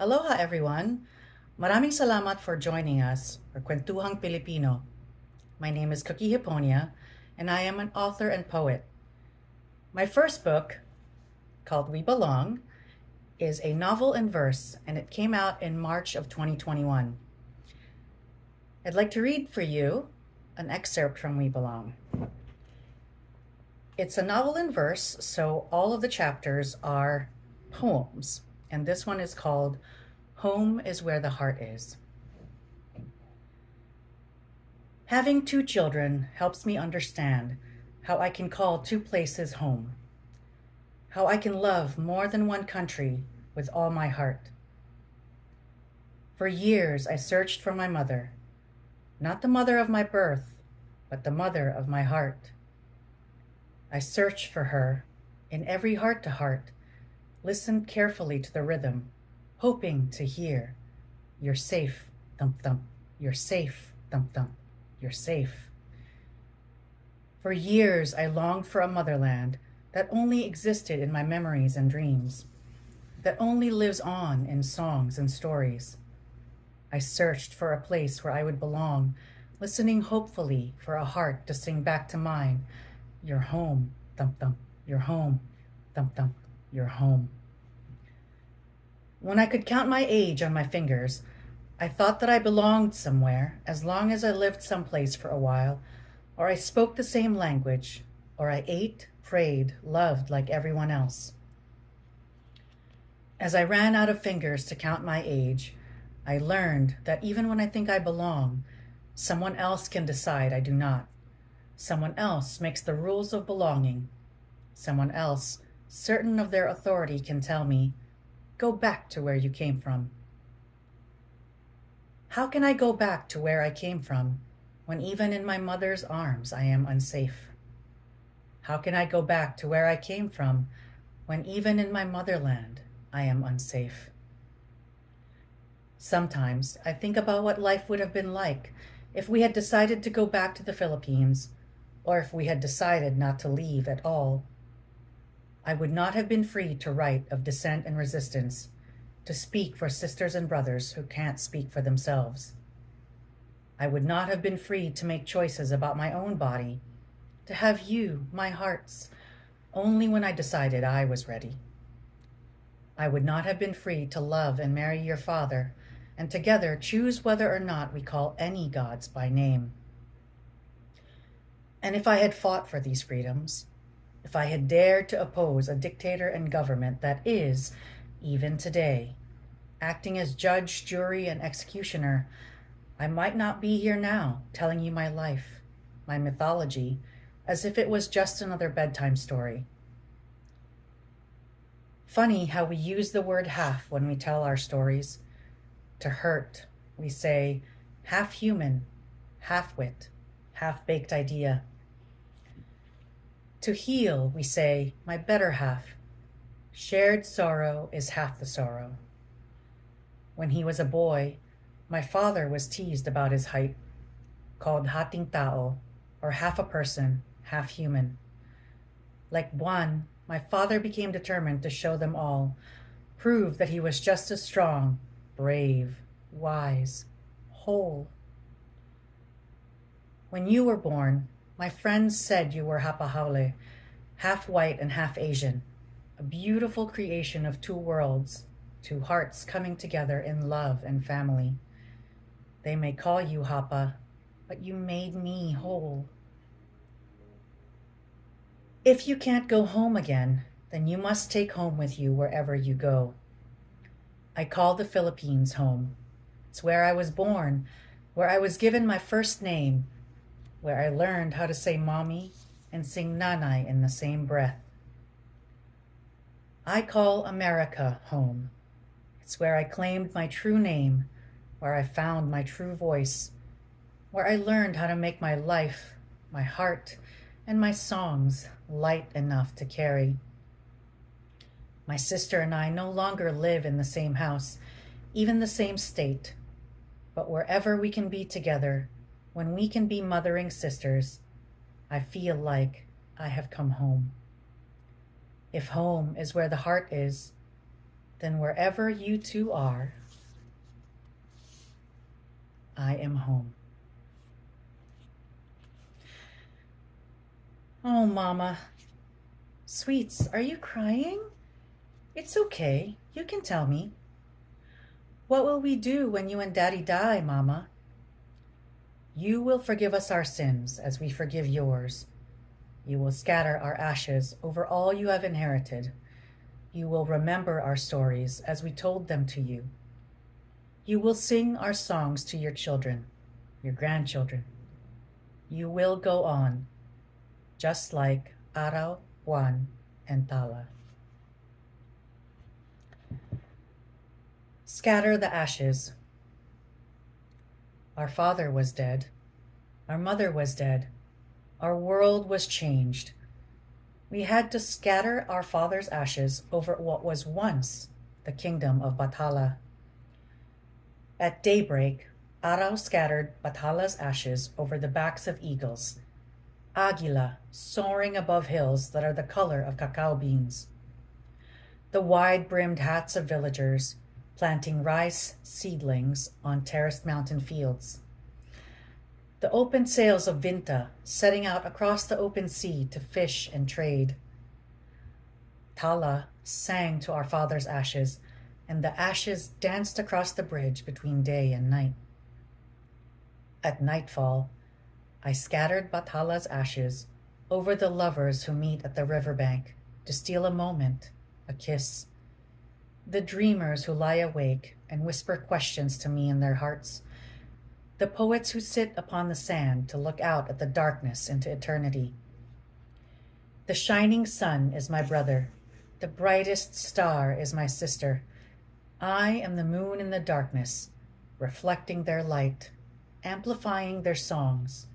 Aloha everyone! Maraming salamat for joining us for Kuwentuhang Pilipino. My name is Cookie Hiponia, and I am an author and poet. My first book, called We Belong, is a novel in verse, and it came out in March of 2021. I'd like to read for you an excerpt from We Belong. It's a novel in verse, so all of the chapters are poems, and this one is called Home is Where the Heart Is. Having two children helps me understand how I can call two places home, how I can love more than one country with all my heart. For years I searched for my mother, not the mother of my birth, but the mother of my heart. I searched for her in every heart-to-heart, listened carefully to the rhythm, hoping to hear, "You're safe, thump-thump, you're safe, thump-thump, you're safe." For years I longed for a motherland that only existed in my memories and dreams, that only lives on in songs and stories. I searched for a place where I would belong, listening hopefully for a heart to sing back to mine, "You're home, thump-thump, you're home, thump-thump, you're home." When I could count my age on my fingers, I thought that I belonged somewhere as long as I lived someplace for a while, or I spoke the same language, or I ate, prayed, loved like everyone else. As I ran out of fingers to count my age, I learned that even when I think I belong, someone else can decide I do not. Someone else makes the rules of belonging. Someone else, certain of their authority, can tell me, "Go back to where you came from." How can I go back to where I came from when even in my mother's arms I am unsafe? How can I go back to where I came from when even in my motherland I am unsafe? Sometimes I think about what life would have been like if we had decided to go back to the Philippines, or if we had decided not to leave at all. I would not have been free to write of dissent and resistance, to speak for sisters and brothers who can't speak for themselves. I would not have been free to make choices about my own body, to have you, my hearts, only when I decided I was ready. I would not have been free to love and marry your father, and together choose whether or not we call any gods by name. And if I had fought for these freedoms, if I had dared to oppose a dictator and government that is, even today, acting as judge, jury, and executioner, I might not be here now telling you my life, my mythology, as if it was just another bedtime story. Funny how we use the word half when we tell our stories. To hurt, we say half human, half wit, half baked idea. To heal, we say my better half. Shared sorrow is half the sorrow. When he was a boy, my father was teased about his height, called hating tao, or half a person, half human. Like Juan, my father became determined to show them all, prove that he was just as strong, brave, wise, whole. When you were born, my friends said you were hapahaole, half white and half Asian, a beautiful creation of two worlds, two hearts coming together in love and family. They may call you Hapa, but you made me whole. If you can't go home again, then you must take home with you wherever you go. I call the Philippines home. It's where I was born, where I was given my first name, where I learned how to say mommy and sing nanay in the same breath. I call America home. It's where I claimed my true name, where I found my true voice, where I learned how to make my life, my heart, and my songs light enough to carry. My sister and I no longer live in the same house, even the same state, but wherever we can be together, when we can be mothering sisters, I feel like I have come home. If home is where the heart is, then wherever you two are, I am home. Oh, Mama. Sweets, are you crying? It's okay. You can tell me. What will we do when you and Daddy die, Mama? You will forgive us our sins as we forgive yours. You will scatter our ashes over all you have inherited. You will remember our stories as we told them to you. You will sing our songs to your children, your grandchildren. You will go on, just like Araw, Juan, and Tala. Scatter the ashes. Our father was dead. Our mother was dead. Our world was changed. We had to scatter our father's ashes over what was once the kingdom of Bathala. At daybreak, Araw scattered Bathala's ashes over the backs of eagles, Agila soaring above hills that are the color of cacao beans. The wide-brimmed hats of villagers planting rice seedlings on terraced mountain fields. The open sails of Vinta setting out across the open sea to fish and trade. Tala sang to our father's ashes, and the ashes danced across the bridge between day and night. At nightfall, I scattered Bathala's ashes over the lovers who meet at the riverbank to steal a moment, a kiss. The dreamers who lie awake and whisper questions to me in their hearts. The poets who sit upon the sand to look out at the darkness into eternity. The shining sun is my brother. The brightest star is my sister. I am the moon in the darkness, reflecting their light, amplifying their songs,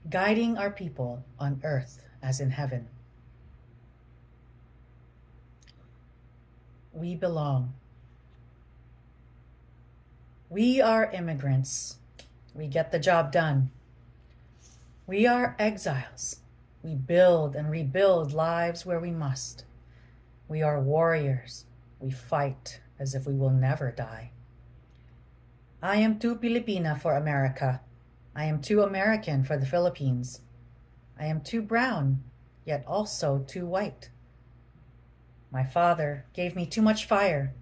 guiding our people on earth as in heaven. We belong. We are immigrants. We get the job done. We are exiles. We build and rebuild lives where we must. We are warriors. We fight as if we will never die. I am too Filipina for America. I am too American for the Philippines. I am too brown, yet also too white. My father gave me too much fire.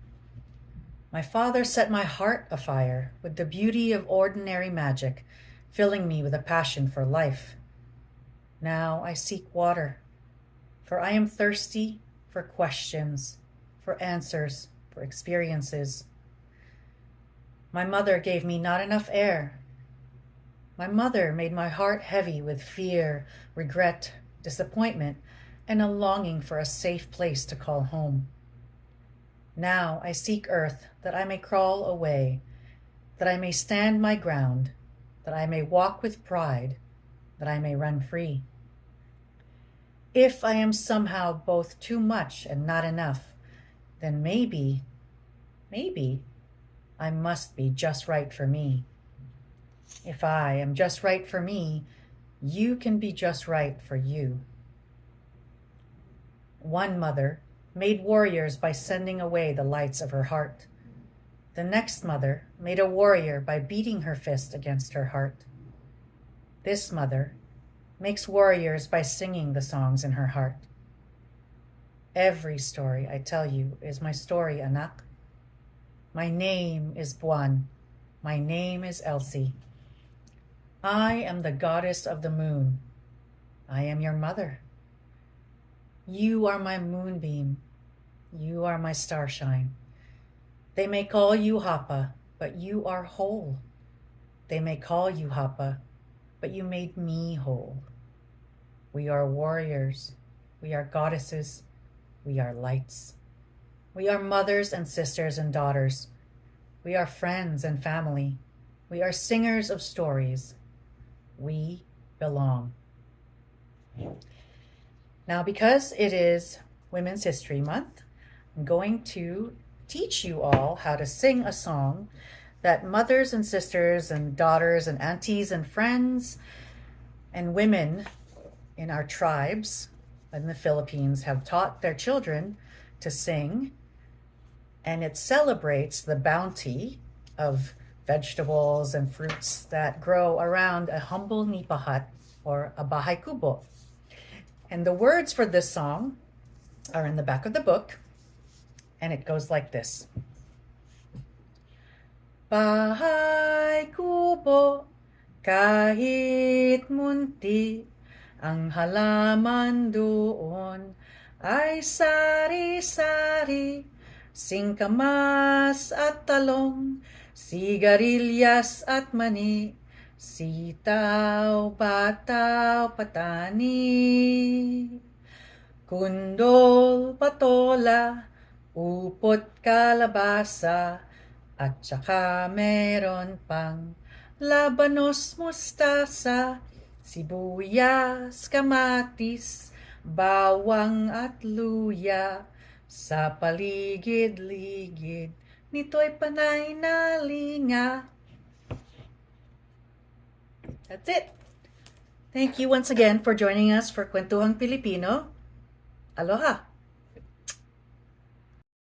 My father set my heart afire with the beauty of ordinary magic, filling me with a passion for life. Now I seek water, for I am thirsty for questions, for answers, for experiences. My mother gave me not enough air. My mother made my heart heavy with fear, regret, disappointment, and a longing for a safe place to call home. Now I seek earth that I may crawl away, that I may stand my ground, that I may walk with pride, that I may run free. If I am somehow both too much and not enough, then maybe I must be just right for me. If I am just right for me, you can be just right for you. One mother made warriors by sending away the lights of her heart. The next mother made a warrior by beating her fist against her heart. This mother makes warriors by singing the songs in her heart. Every story I tell you is my story, anak. My name is Buwan. My name is Elsie. I am the goddess of the moon. I am your mother. You are my moonbeam. You are my starshine. They may call you Hapa, but you are whole. They may call you Hapa, but you made me whole. We are warriors. We are goddesses. We are lights. We are mothers and sisters and daughters. We are friends and family. We are singers of stories. We belong. Now, because it is Women's History Month, I'm going to teach you all how to sing a song that mothers and sisters and daughters and aunties and friends and women in our tribes in the Philippines have taught their children to sing and it celebrates the bounty of vegetables and fruits that grow around a humble nipa hut or a bahay kubo. And the words for this song are in the back of the book, and it goes like this. Bahay kubo, kahit munti, ang halaman doon ay sari-sari, singkamas at talong, sigarilyas at mani, sitaw, bataw, patani, kundol, patola, upot, kalabasa, at saka meron pang labanos, mustasa, sibuyas, kamatis, bawang at luya. Sa paligid-ligid, nito'y panay na linga. That's it. Thank you once again for joining us for Kuwentuhang Pilipino. Aloha!